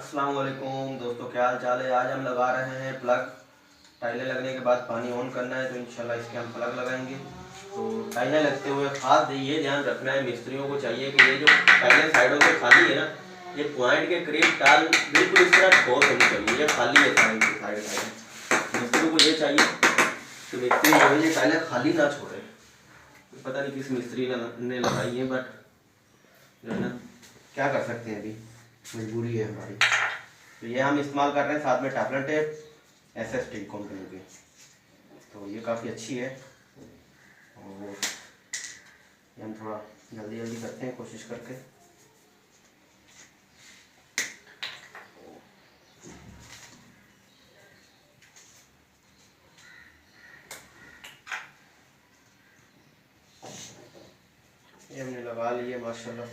अस्सलाम वालेकुम दोस्तों, क्या हाल चाल है। आज हम लगा रहे हैं प्लग। टाइलें लगने के बाद पानी ऑन करना है तो इंशाल्लाह इसके हम प्लग लगाएंगे। तो टाइलें लगते हुए खास ये ध्यान रखना है, मिस्त्रियों को चाहिए कि ये जो टाइलें साइडों से खाली है ना, ये पॉइंट के करीब टाल बिल्कुल इस तरह ठोस होनी चाहिए। ये खाली है साइड की साइड मिस्त्रियों को ये चाहिए कि मिस्त्री जो है ये टाइलें खाली ना छोड़े। पता नहीं किस मिस्त्री ने लगाई है, बट जो है ना क्या कर सकते हैं, अभी मजबूरी है हमारी। तो ये हम इस्तेमाल कर रहे हैं, साथ में टैफलन टेप SST कंपनी की। तो ये काफ़ी अच्छी है और ये हम थोड़ा जल्दी जल्दी करते हैं कोशिश करके। ये हमने लगा लिए माशाल्लाह से।